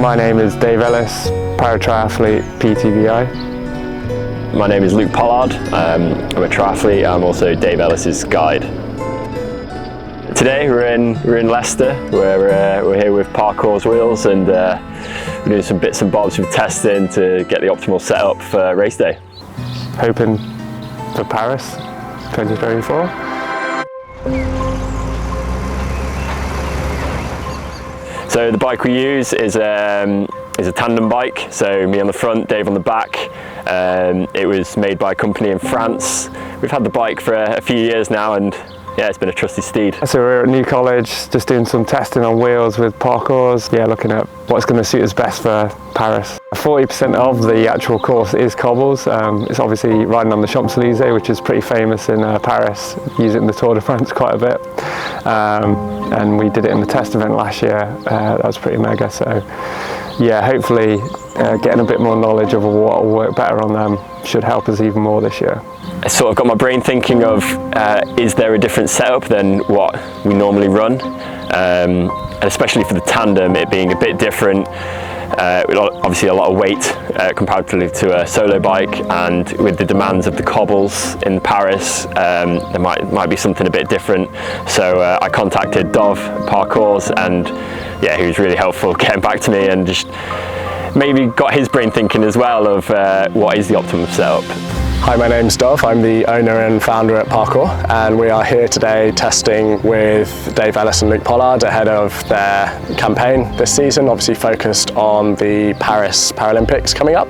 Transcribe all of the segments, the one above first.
My name is Dave Ellis, paratriathlete, PTVI. My name is Luke Pollard. I'm a triathlete. I'm also Dave Ellis's guide. Today we're in Leicester. We're here with Parcours wheels, and we're doing some bits and bobs with testing to get the optimal setup for race day. Hoping for Paris 2024. So the bike we use is a tandem bike, so me on the front, Dave on the back. It was made by a company in France. We've had the bike for a few years now, and yeah, it's been a trusty steed. So we're at New College, just doing some testing on wheels with Parcours. Yeah, looking at what's going to suit us best for Paris. 40% of the actual course is cobbles. It's obviously riding on the Champs Elysees, which is pretty famous in Paris. Use it in the Tour de France quite a bit. And we did it in the test event last year. That was pretty mega. So yeah, hopefully getting a bit more knowledge of what will work better on them should help us even more this year. I sort of got my brain thinking of, is there a different setup than what we normally run? And especially for the tandem, it being a bit different. Obviously a lot of weight comparatively to a solo bike, and with the demands of the cobbles in Paris, there might be something a bit different. So I contacted Dov Parcours, and yeah, he was really helpful getting back to me and just maybe got his brain thinking as well of what is the optimum setup. Hi, my name's Dov. I'm the owner and founder at Parcours, and we are here today testing with Dave Ellis and Luke Pollard ahead of their campaign this season, obviously focused on the Paris Paralympics coming up.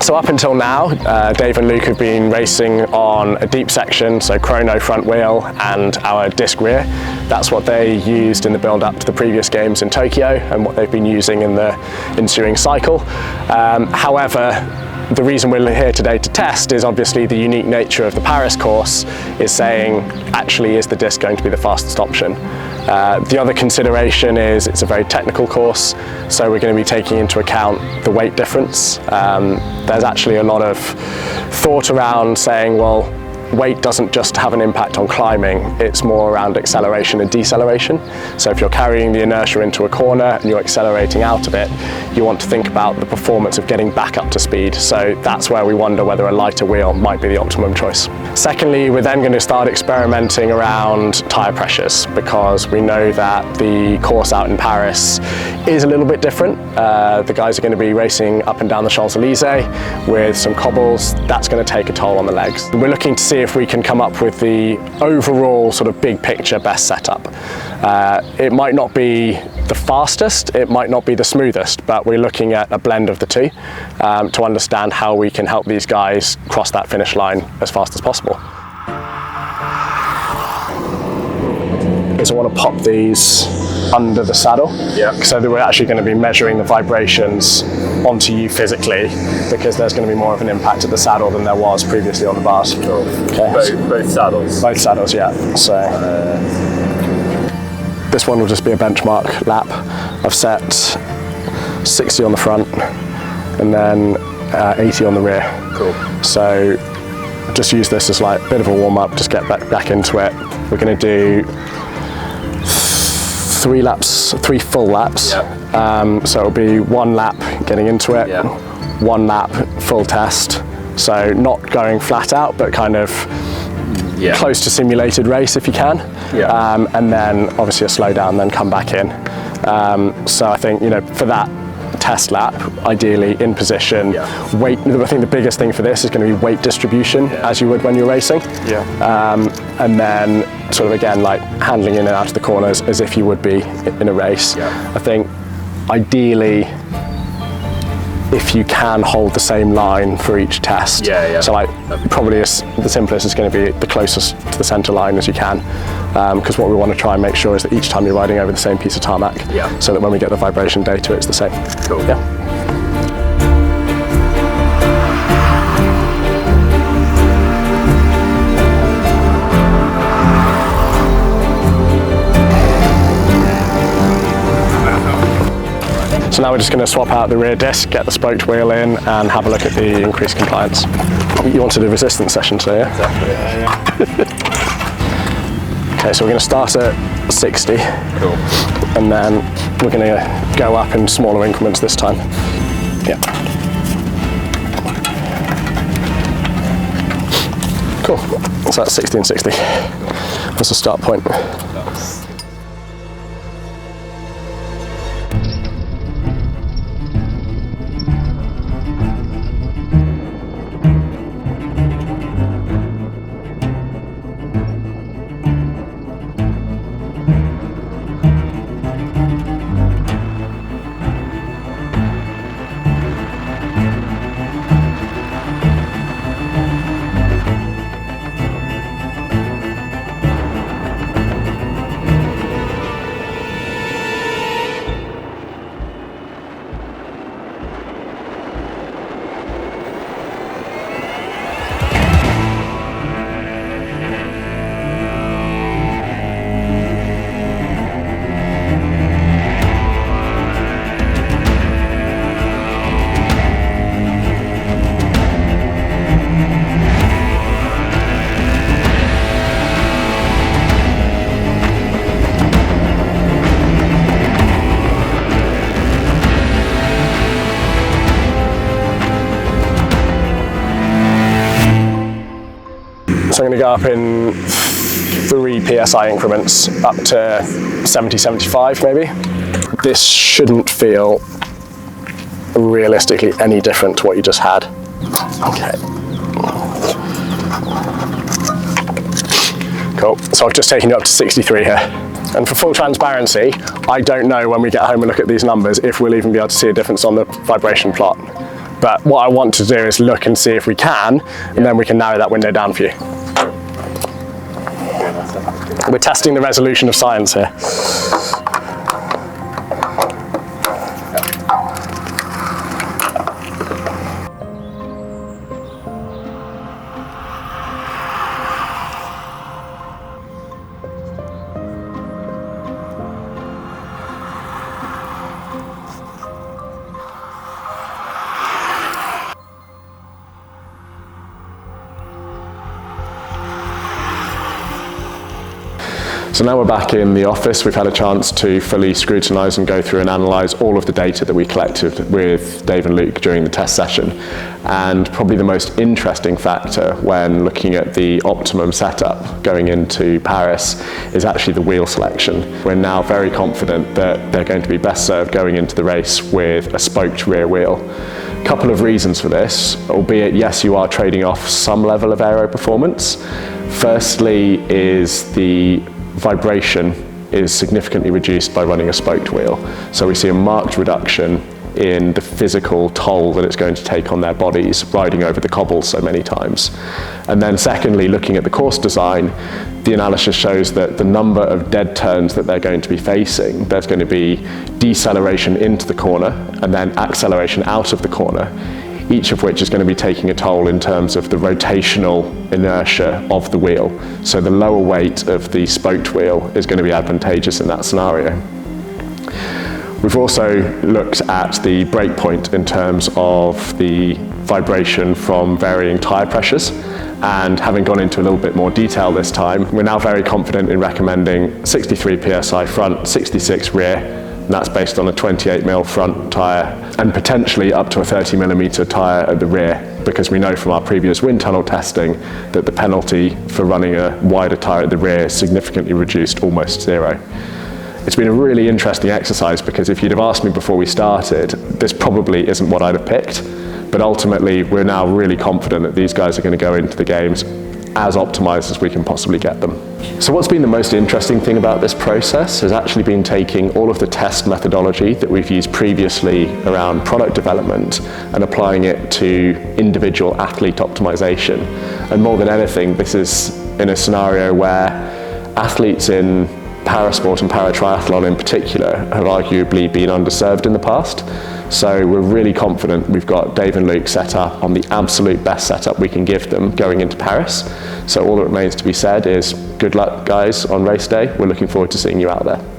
So up until now, Dave and Luke have been racing on a deep section, so chrono front wheel and our disc rear. That's what they used in the build up to the previous games in Tokyo and what they've been using in the ensuing cycle. However, the reason we're here today to test is obviously the unique nature of the Paris course is saying, actually, is the disc going to be the fastest option? The other consideration is it's a very technical course, so we're going to be taking into account the weight difference. There's actually a lot of thought around saying, well, weight doesn't just have an impact on climbing, it's more around acceleration and deceleration. So if you're carrying the inertia into a corner and you're accelerating out of it, you want to think about the performance of getting back up to speed. So that's where we wonder whether a lighter wheel might be the optimum choice. Secondly, we're then going to start experimenting around tyre pressures, because we know that the course out in Paris is a little bit different. The guys are going to be racing up and down the Champs Elysees with some cobbles. That's going to take a toll on the legs. We're looking to see if we can come up with the overall sort of big picture best setup. It might not be the fastest, it might not be the smoothest, but we're looking at a blend of the two to understand how we can help these guys cross that finish line as fast as possible. So I want to pop these under the saddle, so that we're actually going to be measuring the vibrations onto you physically, because there's going to be more of an impact at the saddle than there was previously on the bars. Cool. Okay. Both saddles? Both saddles, yeah. So this one will just be a benchmark lap. I've set 60 on the front and then 80 on the rear. Cool. So just use this as like a bit of a warm up, just get back into it. We're going to do 3 full laps. Yep. So it'll be 1 lap getting into it, 1 lap full test. So not going flat out, but kind of close to simulated race if you can. And then obviously a slow down, then come back in. So I think, for that test lap, ideally in position, weight. I think the biggest thing for this is going to be weight distribution, as you would when you're racing. And then sort of again, like handling in and out of the corners as if you would be in a race. I think ideally, if you can hold the same line for each test. So like probably the simplest is going to be the closest to the center line as you can, because what we want to try and make sure is that each time you're riding over the same piece of tarmac, so that when we get the vibration data, it's the same. Cool. So now we're just going to swap out the rear disc, get the spoked wheel in, and have a look at the increased compliance. You wanted a resistance session today, yeah? Exactly, yeah. Okay, so we're going to start at 60. Cool. And then we're going to go up in smaller increments this time. Yeah. Cool. So that's 60 and 60. That's the start point. So I'm going to go up in 3 PSI increments up to 70, 75 maybe. This shouldn't feel realistically any different to what you just had. Okay. Cool, so I've just taken you up to 63 here. And for full transparency, I don't know when we get home and look at these numbers if we'll even be able to see a difference on the vibration plot. But what I want to do is look and see if we can, and then we can narrow that window down for you. We're testing the resolution of science here. So now we're back in the office. We've had a chance to fully scrutinise and go through and analyse all of the data that we collected with Dave and Luke during the test session. And probably the most interesting factor when looking at the optimum setup going into Paris is actually the wheel selection. We're now very confident that they're going to be best served going into the race with a spoked rear wheel. Couple of reasons for this, albeit yes, you are trading off some level of aero performance. Firstly is the vibration is significantly reduced by running a spoked wheel. So we see a marked reduction in the physical toll that it's going to take on their bodies riding over the cobbles so many times. And then secondly, looking at the course design, the analysis shows that the number of dead turns that they're going to be facing, there's going to be deceleration into the corner and then acceleration out of the corner, each of which is going to be taking a toll in terms of the rotational inertia of the wheel. So the lower weight of the spoked wheel is going to be advantageous in that scenario. We've also looked at the brake point in terms of the vibration from varying tyre pressures, and having gone into a little bit more detail this time, we're now very confident in recommending 63 PSI front, 66 rear, and that's based on a 28mm front tyre and potentially up to a 30mm tyre at the rear, because we know from our previous wind tunnel testing that the penalty for running a wider tyre at the rear is significantly reduced, almost zero. It's been a really interesting exercise because if you'd have asked me before we started, this probably isn't what I'd have picked, but ultimately we're now really confident that these guys are going to go into the games as optimized as we can possibly get them. So what's been the most interesting thing about this process has actually been taking all of the test methodology that we've used previously around product development and applying it to individual athlete optimization. And more than anything, this is in a scenario where athletes in parasport and paratriathlon in particular have arguably been underserved in the past. So we're really confident we've got Dave and Luke set up on the absolute best setup we can give them going into Paris. So all that remains to be said is good luck guys on race day. We're looking forward to seeing you out there.